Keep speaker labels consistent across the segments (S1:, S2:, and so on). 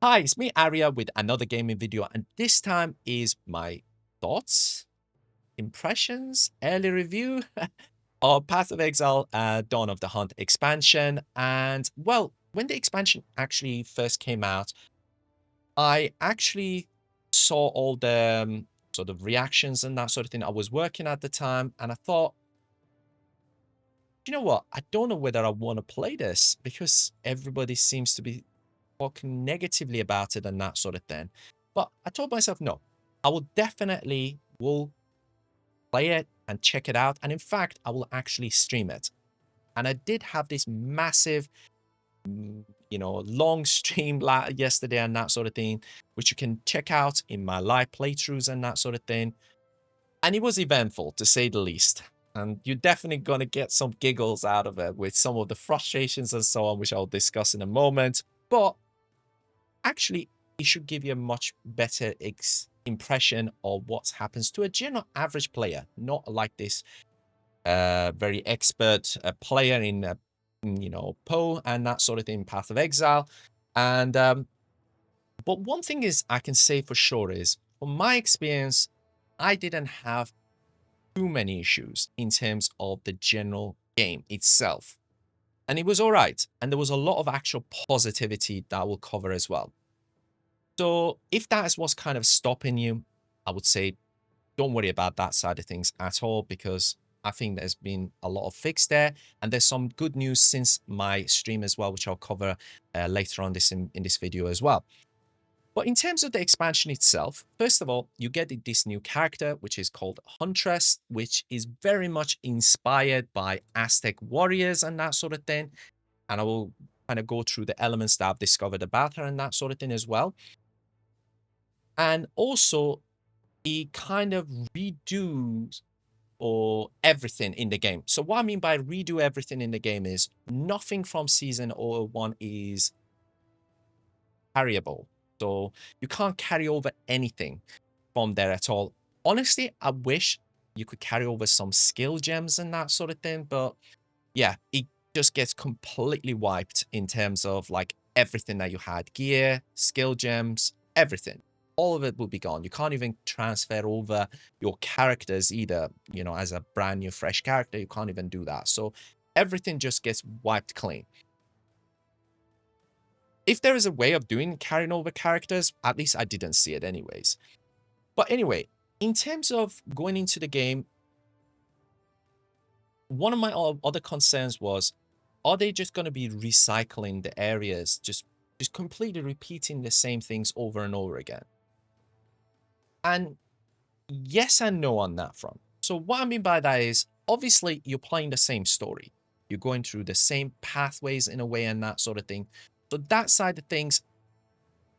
S1: Hi, it's me, Aria, with another gaming video, and this time is my thoughts, impressions, early review of Path of Exile, Dawn of the Hunt expansion. And well, when the expansion actually first came out, I actually saw all the sort of reactions and that sort of thing. I was working at the time, and I thought, you know what? I don't know whether I want to play this because everybody seems to be talking negatively about it and that sort of thing. But I told myself, no, I will definitely will play it and check it out. And in fact, I will actually stream it. And I did have this massive, long stream yesterday and that sort of thing, which you can check out in my live playthroughs and that sort of thing. And it was eventful, to say the least. And you're definitely going to get some giggles out of it with some of the frustrations and so on, which I'll discuss in a moment. But actually, it should give you a much better impression of what happens to a general average player, not like this very expert player in, Poe and that sort of thing, Path of Exile. And but one thing is I can say for sure is, from my experience, I didn't have too many issues in terms of the general game itself. And it was all right. And there was a lot of actual positivity that I will cover as well. So if that is what's kind of stopping you, I would say don't worry about that side of things at all, because I think there's been a lot of fix there. And there's some good news since my stream as well, which I'll cover later on in this video as well. But in terms of the expansion itself, first of all, you get this new character, which is called Huntress, which is very much inspired by Aztec warriors and that sort of thing. And I will kind of go through the elements that I've discovered about her and that sort of thing as well. And also, it kind of redos or everything in the game. So what I mean by redo everything in the game is nothing from season 1 is carryable. So you can't carry over anything from there at all. Honestly, I wish you could carry over some skill gems and that sort of thing, but yeah, it just gets completely wiped in terms of like everything that you had: gear, skill gems, everything. All of it will be gone. You can't even transfer over your characters either, as a brand new fresh character. You can't even do that. So everything just gets wiped clean. If there is a way of doing carrying over characters, at least I didn't see it anyways. But anyway, in terms of going into the game, one of my other concerns was, are they just going to be recycling the areas, just completely repeating the same things over and over again? And yes and no on that front. So what I mean by that is, obviously, you're playing the same story. You're going through the same pathways in a way and that sort of thing. So that side of things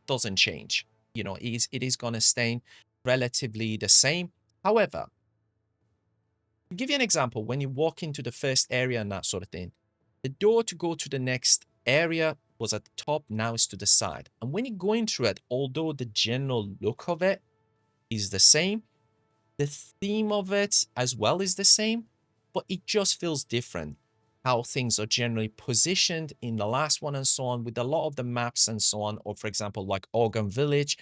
S1: doesn't change. It is going to stay relatively the same. However, to give you an example, when you walk into the first area and that sort of thing, the door to go to the next area was at the top, now it's to the side. And when you're going through it, although the general look of it is the same, the theme of it as well is the same, but it just feels different. How things are generally positioned in the last one and so on, with a lot of the maps and so on. Or for example, like Organ Village,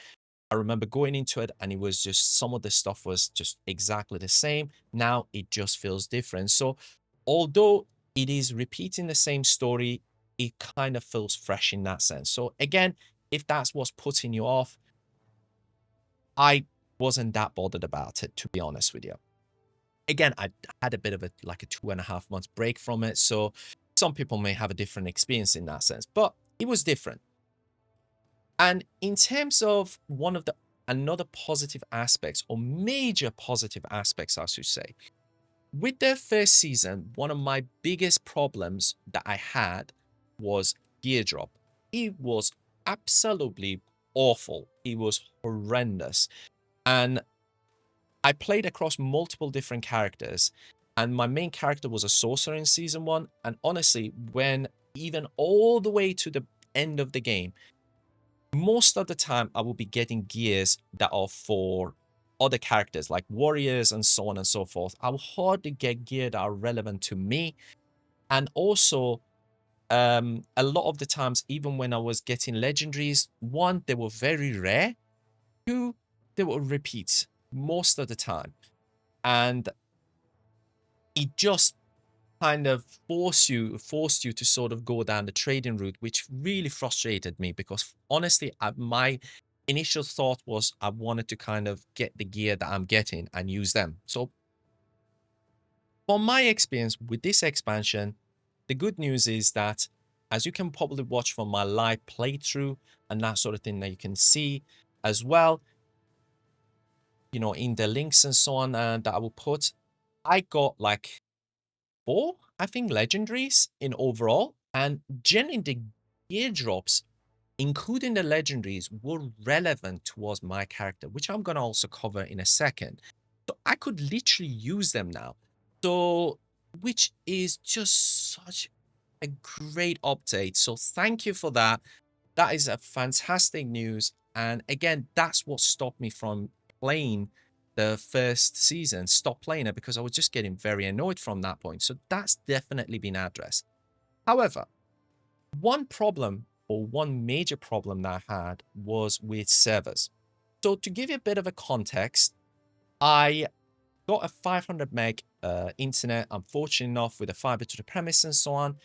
S1: I remember going into it and it was just, some of the stuff was just exactly the same. Now it just feels different. So although it is repeating the same story, it kind of feels fresh in that sense. So again, if that's what's putting you off, I wasn't that bothered about it, to be honest with you. Again, I had a bit of a 2.5 months break from it, so some people may have a different experience in that sense, but it was different. And in terms of another positive aspects, or major positive aspects, I should say, with the first season, one of my biggest problems that I had was gear drop. It was absolutely awful. It was horrendous. And I played across multiple different characters, and my main character was a sorcerer in season 1. And honestly, when even all the way to the end of the game, most of the time I will be getting gears that are for other characters like warriors and so on and so forth. I will hardly get gear that are relevant to me. And also, A lot of the times, even when I was getting legendaries, one, they were very rare. Two, they were repeats most of the time. And it just kind of forced you to sort of go down the trading route, which really frustrated me because honestly, my initial thought was I wanted to kind of get the gear that I'm getting and use them. So from my experience with this expansion, the good news is that, as you can probably watch from my live playthrough and that sort of thing that you can see as well, in the links and so on that I will put, I got like four, I think, legendaries in overall. And generally, the gear drops, including the legendaries, were relevant towards my character, which I'm going to also cover in a second. So I could literally use them now. So, which is just such a great update. So thank you for that. That is a fantastic news. And again, that's what stopped me from playing the first season, stop playing it because I was just getting very annoyed from that point. So that's definitely been addressed. However, one problem or one major problem that I had was with servers. So to give you a bit of a context, I got a 500 meg internet. I'm fortunate enough with a fiber to the premise and so on.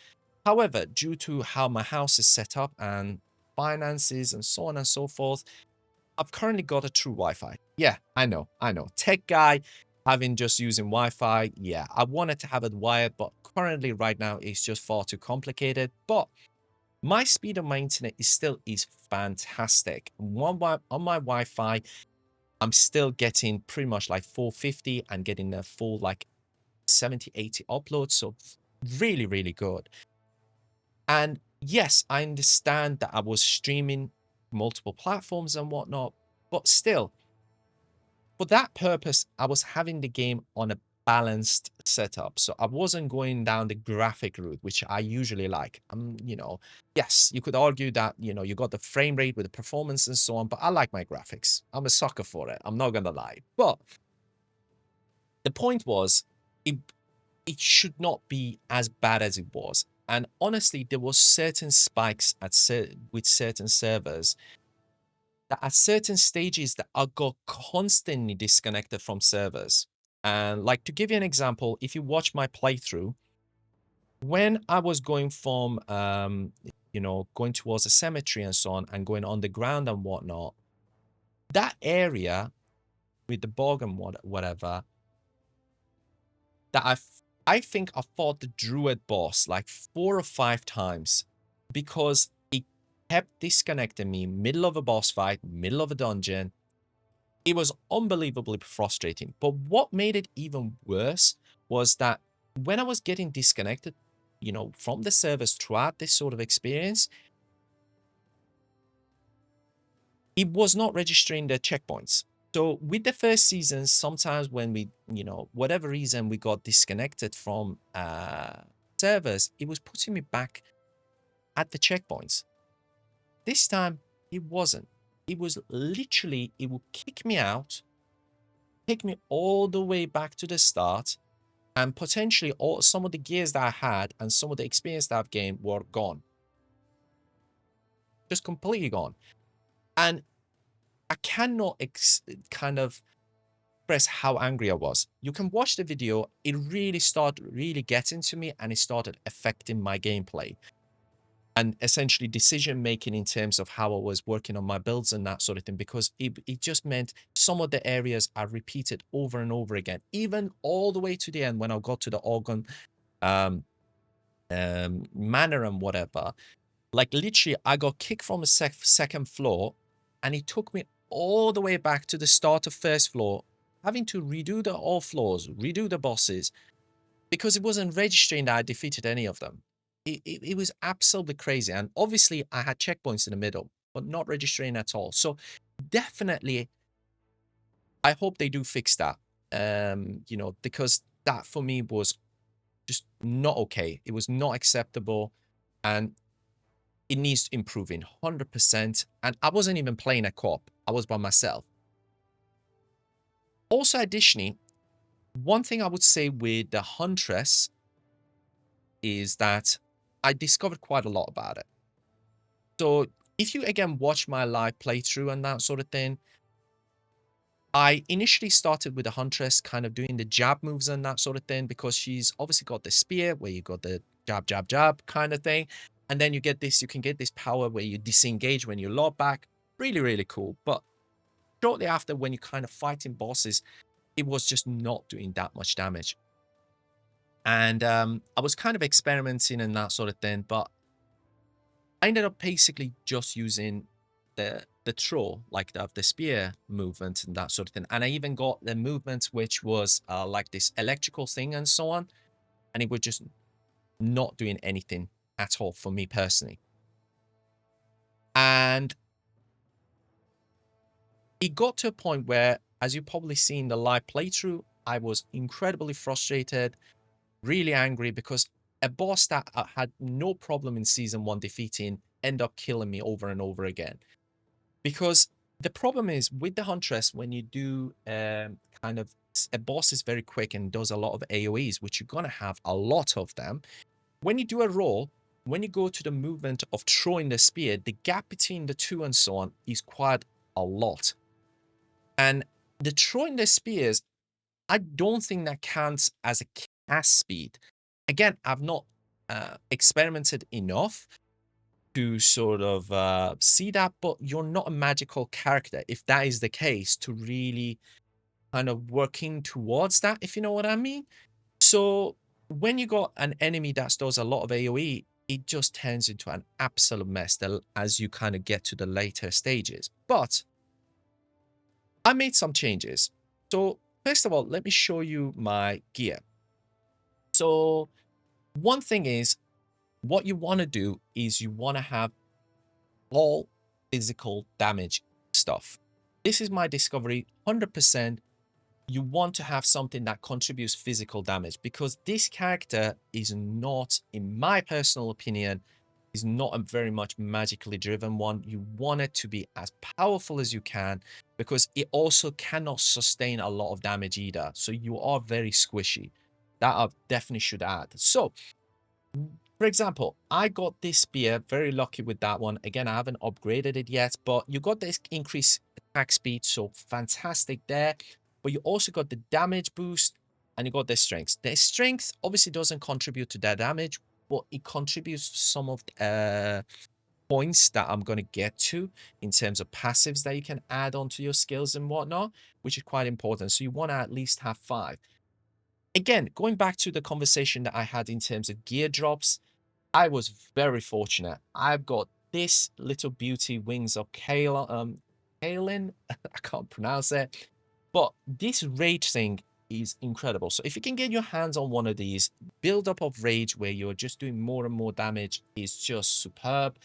S1: However, due to how my house is set up and finances and so on and so forth, I've currently got a true Wi-Fi. Yeah, I know. Tech guy, having just using Wi-Fi. Yeah, I wanted to have it wired, but currently right now it's just far too complicated. But my speed on my internet is fantastic. On my Wi-Fi, I'm still getting pretty much like 450 and getting a full like 70, 80 uploads. So really, really good. And yes, I understand that I was streaming multiple platforms and whatnot, but still, for that purpose, I was having the game on a balanced setup. So I wasn't going down the graphic route, which I usually like. Yes, you could argue that, you got the frame rate with the performance and so on, but I like my graphics. I'm a sucker for it. I'm not going to lie. But the point was, it, it should not be as bad as it was. And honestly, there was certain spikes with certain servers that at certain stages that I got constantly disconnected from servers. And like to give you an example, if you watch my playthrough, when I was going from going towards a cemetery and so on and going underground and whatnot, that area with the bog and whatever, that I think I fought the druid boss like 4 or 5 times because it kept disconnecting me middle of a boss fight, middle of a dungeon. It was unbelievably frustrating. But what made it even worse was that when I was getting disconnected, from the servers throughout this sort of experience, it was not registering the checkpoints. So with the first season, sometimes when we, whatever reason we got disconnected from servers, it was putting me back at the checkpoints. This time, it wasn't. It was literally, it would kick me out, take me all the way back to the start, and potentially some of the gears that I had and some of the experience that I've gained were gone. Just completely gone. And I cannot kind of express how angry I was. You can watch the video. It really started really getting to me and it started affecting my gameplay. And essentially decision making in terms of how I was working on my builds and that sort of thing, because it just meant some of the areas I repeated over and over again, even all the way to the end when I got to the organ manor and whatever. Like literally, I got kicked from the second floor and it took me all the way back to the start of first floor, having to redo all floors, redo the bosses, because it wasn't registering that I defeated any of them. It was absolutely crazy. And obviously, I had checkpoints in the middle, but not registering at all. So definitely, I hope they do fix that. Because that for me was just not okay. It was not acceptable. And it needs improving 100%. And I wasn't even playing a co-op. I was by myself. Also, additionally, one thing I would say with the Huntress is that I discovered quite a lot about it. So if you again watch my live playthrough and that sort of thing, I initially started with the Huntress kind of doing the jab moves and that sort of thing because she's obviously got the spear where you got the jab, jab, jab kind of thing. And then you can get this power where you disengage when you lob back. Really, really cool. But shortly after, when you kind of fighting bosses, it was just not doing that much damage. And I was kind of experimenting and that sort of thing, but I ended up basically just using the throw, like the spear movement and that sort of thing. And I even got the movement which was like this electrical thing and so on, and it was just not doing anything at all for me personally. And it got to a point where, as you probably seen in the live playthrough, I was incredibly frustrated, really angry because a boss that I had no problem in season 1 defeating ended up killing me over and over again. Because the problem is with the Huntress, when you do kind of a boss is very quick and does a lot of AoEs, which you're going to have a lot of them. When you do a roll, when you go to the movement of throwing the spear, the gap between the two and so on is quite a lot. And the throwing the spears, I don't think that counts as a cast speed. Again, I've not experimented enough to sort of see that, but you're not a magical character if that is the case to really kind of working towards that, if you know what I mean. So when you got an enemy that does a lot of AoE, it just turns into an absolute mess as you kind of get to the later stages. But I made some changes. So first of all, let me show you my gear. So one thing is, what you want to do is you want to have all physical damage stuff. This is my discovery, 100%. You want to have something that contributes physical damage because this character is not, in my personal opinion, is not a very much magically driven one. You want it to be as powerful as you can because it also cannot sustain a lot of damage either. So you are very squishy. That I definitely should add. So for example, I got this spear, very lucky with that one. Again, I haven't upgraded it yet, but you got this increased attack speed, so fantastic there. But you also got the damage boost, and you got the strength. The strength obviously doesn't contribute to that damage, but it contributes to some of the points that I'm going to get to in terms of passives that you can add onto your skills and whatnot, which is quite important. So you want to at least have 5. Again, going back to the conversation that I had in terms of gear drops, I was very fortunate. I've got this little beauty, Wings of Kaelin. I can't pronounce it. But this rage thing is incredible. So if you can get your hands on one of these, build up of rage where you're just doing more and more damage is just superb.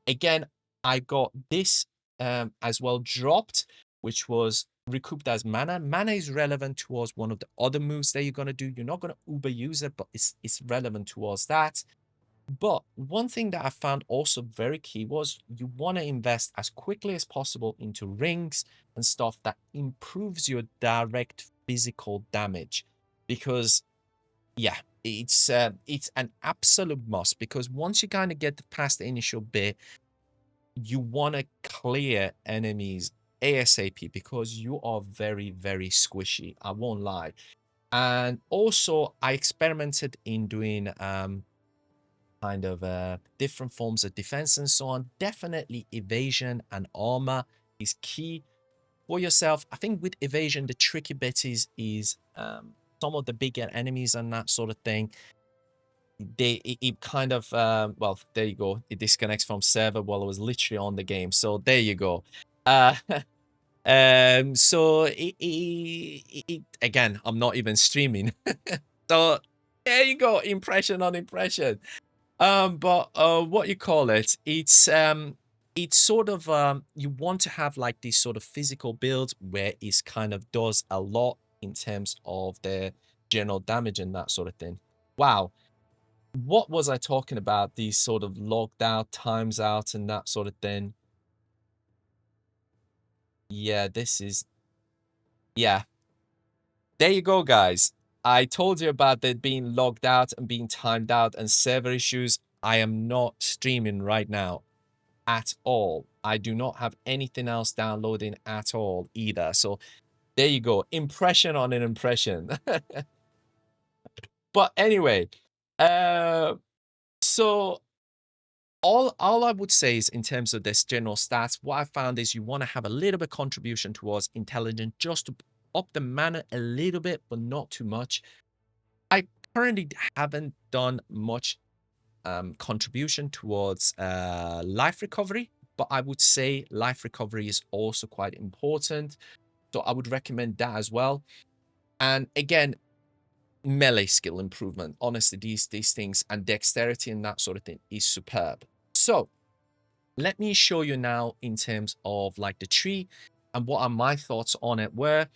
S1: Again, I got this as well dropped, which was recouped as mana. Mana is relevant towards one of the other moves that you're going to do. You're not going to uber use it, but it's relevant towards that. But one thing that I found also very key was you want to invest as quickly as possible into rings and stuff that improves your direct physical damage. Because, yeah, it's an absolute must. Because once you kind of get past the initial bit, you want to clear enemies ASAP because you are very, very squishy. I won't lie. And also, I experimented in doing kind of different forms of defense and so on. Definitely evasion and armor is key for yourself. I think with evasion, the tricky bit is some of the bigger enemies and that sort of thing. It kind of well, there you go. It disconnects from server while I was literally on the game. So there you go. Uh, so again, I'm not even streaming. So there you go. Impression on impression. But what you call it? It's sort of you want to have like this sort of physical build where it kind of does a lot in terms of the general damage and that sort of thing. Wow, what was I talking about? These sort of logged out, times out, and that sort of thing. Yeah, this is yeah. There you go, guys. I told you about it being logged out and being timed out and server issues. I am not streaming right now at all. I do not have anything else downloading at all either. So there you go. Impression on an impression. But anyway, so all I would say is in terms of this general stats, what I found is you want to have a little bit contribution towards intelligence just to up the mana a little bit, but not too much. I currently haven't done much contribution towards life recovery, but I would say life recovery is also quite important. So I would recommend that as well. And again, melee skill improvement. Honestly, these things and dexterity and that sort of thing is superb. So let me show you now in terms of like the tree and what are my thoughts on it. Where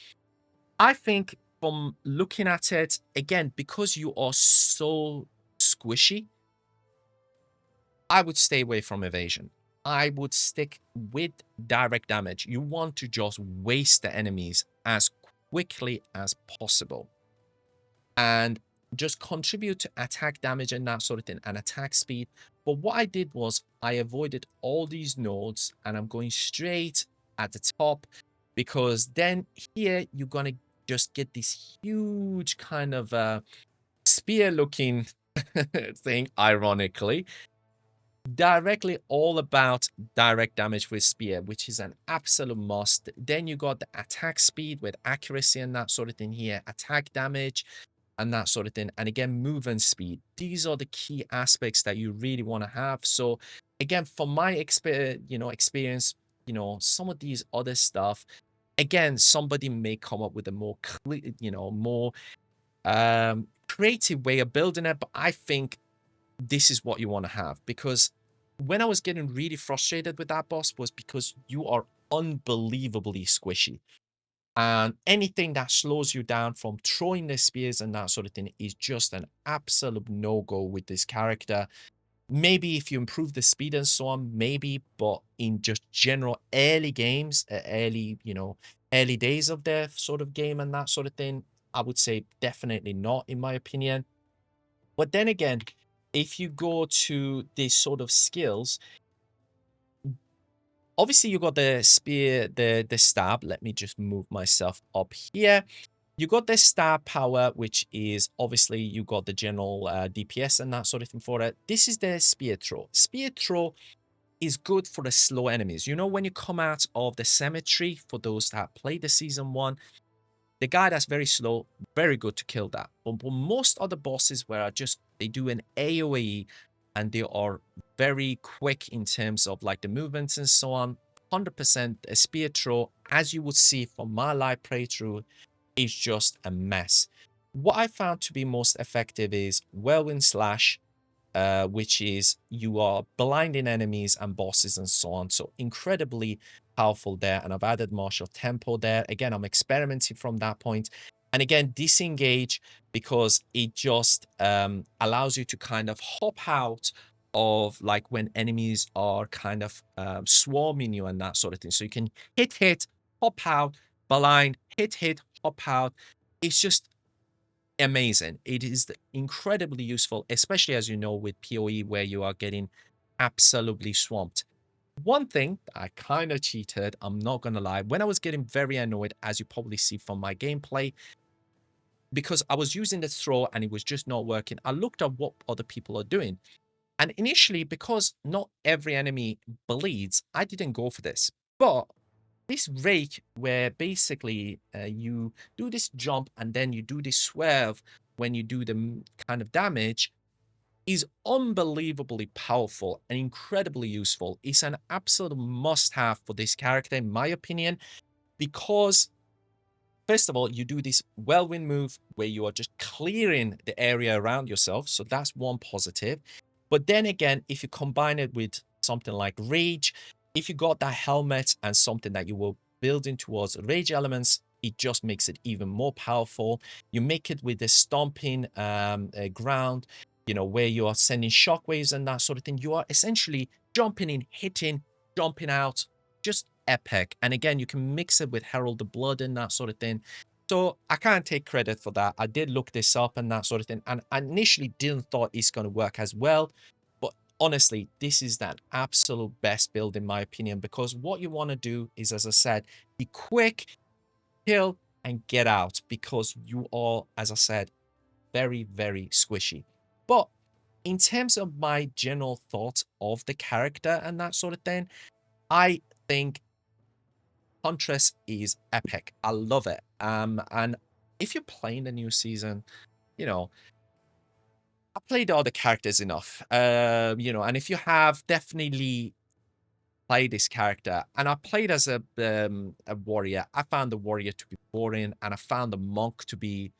S1: I think from looking at it, again, because you are so squishy, I would stay away from evasion. I would stick with direct damage. You want to just waste the enemies as quickly as possible and just contribute to attack damage and that sort of thing and attack speed. But what I did was I avoided all these nodes and I'm going straight at the top, because then here you're going to just get this huge kind of spear looking thing, ironically, directly all about direct damage with spear, which is an absolute must. Then you got the attack speed with accuracy and that sort of thing here, attack damage and that sort of thing, and again movement speed. These are the key aspects that you really want to have. So again, from my experience, some of these other stuff, again, somebody may come up with a more clear, more creative way of building it, but I think this is what you want to have, because when I was getting really frustrated with that boss was because you are unbelievably squishy. And anything that slows you down from throwing the spears and that sort of thing is just an absolute no-go with this character. Maybe if you improve the speed and so on, maybe, but in just general early games, early days of the sort of game and that sort of thing, I would say definitely not, in my opinion. But then again, if you go to these sort of skills, obviously you got the spear, the stab. Let me just move myself up here. You got the stab power, which is obviously you got the general DPS and that sort of thing for it. This is the spear throw. Spear throw is good for the slow enemies. You know, when you come out of the cemetery, for those that played the season 1, the guy that's very slow, very good to kill that. But most other bosses where they do an AoE and they are very quick in terms of like the movements and so on, 100% a spear throw, as you would see from my live playthrough, is just a mess. What I found to be most effective is Whirlwind Slash, which is you are blinding enemies and bosses and so on. So incredibly powerful there. And I've added Martial Tempo there. Again, I'm experimenting from that point. And again, Disengage, because it just allows you to kind of hop out of like when enemies are kind of swarming you and that sort of thing. So you can hit, hop out, blind, hit, hop out. It's just amazing. It is incredibly useful, especially as you know with PoE where you are getting absolutely swamped. One thing I kind of cheated, I'm not going to lie, when I was getting very annoyed, as you probably see from my gameplay, because I was using the throw and it was just not working, I looked at what other people are doing. And initially, because not every enemy bleeds, I didn't go for this. But this rake where basically you do this jump and then you do this swerve when you do the kind of damage is unbelievably powerful and incredibly useful. It's an absolute must-have for this character, in my opinion, because first of all, you do this whirlwind move where you are just clearing the area around yourself. So that's one positive. But then again, if you combine it with something like Rage, if you got that helmet and something that you will build in towards Rage elements, it just makes it even more powerful. You make it with the stomping ground, where you are sending shockwaves and that sort of thing. You are essentially jumping in, hitting, jumping out, just epic. And again, you can mix it with Herald the Blood and that sort of thing. So I can't take credit for that. I did look this up and that sort of thing. And I initially didn't thought it's going to work as well. But honestly, this is that absolute best build in my opinion, because what you want to do is, as I said, be quick, kill, and get out, because you are, as I said, very, very squishy. But in terms of my general thoughts of the character and that sort of thing, I think Huntress is epic. I love it. And if you're playing the new season, you know, I played all the characters enough. And if you have, definitely play this character. And I played as a warrior. I found the warrior to be boring, and I found the monk to be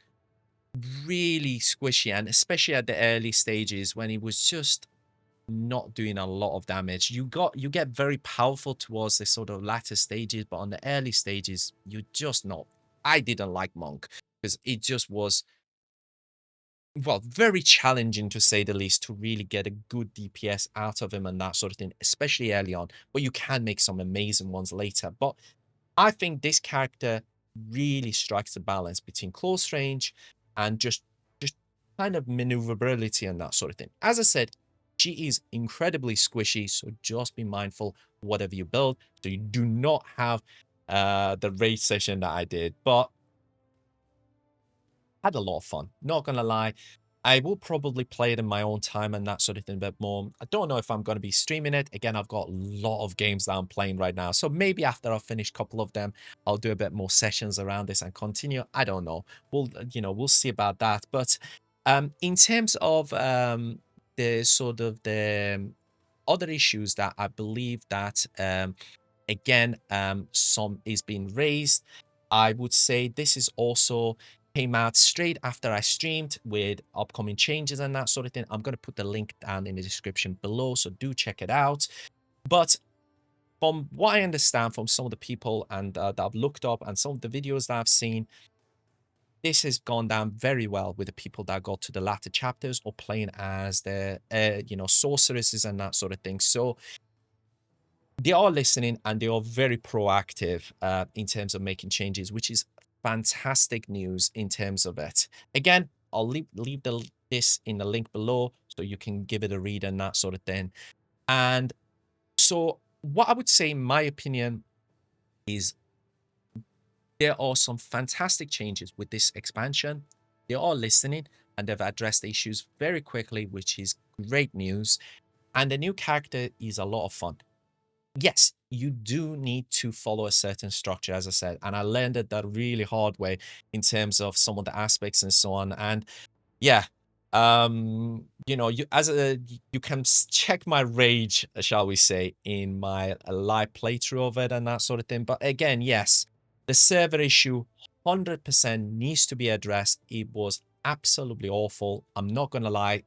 S1: really squishy, and especially at the early stages when he was just not doing a lot of damage. You get very powerful towards the sort of latter stages, but on the early stages, you just not. I didn't like Monk because it just was, well, very challenging to say the least to really get a good DPS out of him and that sort of thing, especially early on. But you can make some amazing ones later. But I think this character really strikes the balance between close range and just kind of maneuverability and that sort of thing. As I said, she is incredibly squishy, so just be mindful whatever you build, so you do not have the raid session that I did. But had a lot of fun. Not gonna lie. I will probably play it in my own time and that sort of thing a bit more. I don't know if I'm going to be streaming it. Again, I've got a lot of games that I'm playing right now. So maybe after I finish a couple of them, I'll do a bit more sessions around this and continue. I don't know. We'll see about that. But in terms of the sort of the other issues that I believe that again some is being raised, I would say this is also came out straight after I streamed with upcoming changes and that sort of thing. I'm going to put the link down in the description below, so do check it out. But from what I understand from some of the people and that I've looked up and some of the videos that I've seen, this has gone down very well with the people that got to the latter chapters or playing as the sorceresses and that sort of thing. So they are listening and they are very proactive in terms of making changes, which is fantastic news in terms of it. Again, I'll leave this in the link below so you can give it a read and that sort of thing. And so what I would say, in my opinion, is there are some fantastic changes with this expansion. They are listening and they've addressed the issues very quickly, which is great news. And the new character is a lot of fun. Yes, you do need to follow a certain structure, as I said, and I learned it that really hard way in terms of some of the aspects and so on. And yeah, you can check my rage, shall we say, in my live playthrough of it and that sort of thing. But again, yes, the server issue 100% needs to be addressed. It was absolutely awful. I'm not gonna lie.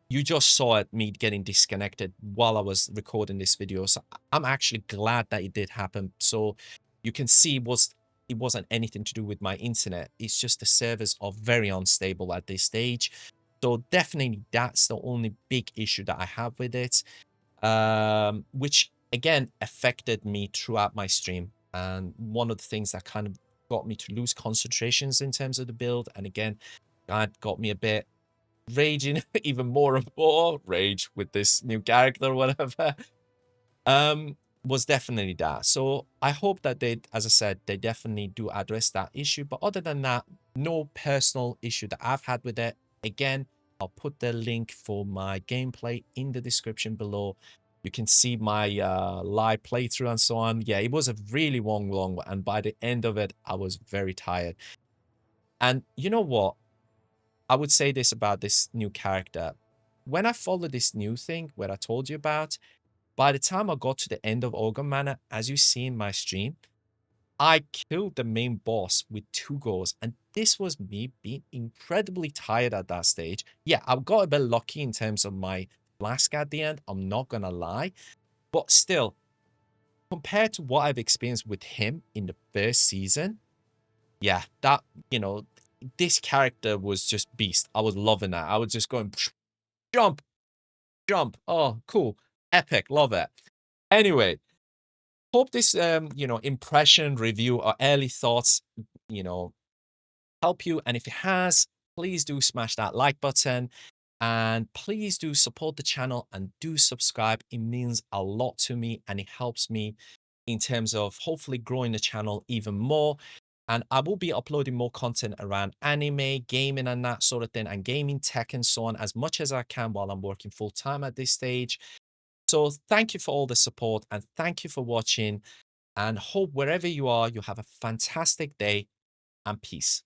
S1: You just saw it, me getting disconnected while I was recording this video. So I'm actually glad that it did happen. So you can see it wasn't anything to do with my internet. It's just the servers are very unstable at this stage. So definitely that's the only big issue that I have with it, which again affected me throughout my stream. And one of the things that kind of got me to lose concentrations in terms of the build. And again, that got me a bit raging even more and more rage with this new character or whatever, was definitely that. So I hope that they, as I said, they definitely do address that issue. But other than that, no personal issue that I've had with it. Again, I'll put the link for my gameplay in the description below. You can see my live playthrough and so on. Yeah, it was a really long one, and by the end of it, I was very tired. And you know what? I would say this about this new character. When I followed this new thing where I told you about, by the time I got to the end of Organ Manor, as you see in my stream, I killed the main boss with 2 goals. And this was me being incredibly tired at that stage. Yeah, I got a bit lucky in terms of my flask at the end. I'm not going to lie. But still, compared to what I've experienced with him in the first season, yeah, this character was just beast. I was loving that. I was just going jump, jump. Oh, cool. Epic. Love it. Anyway, hope this impression review or early thoughts, help you. And if it has, please do smash that like button. And please do support the channel and do subscribe. It means a lot to me and it helps me in terms of hopefully growing the channel even more. And I will be uploading more content around anime, gaming, and that sort of thing, and gaming tech and so on as much as I can while I'm working full time at this stage. So thank you for all the support and thank you for watching. And hope wherever you are, you have a fantastic day and peace.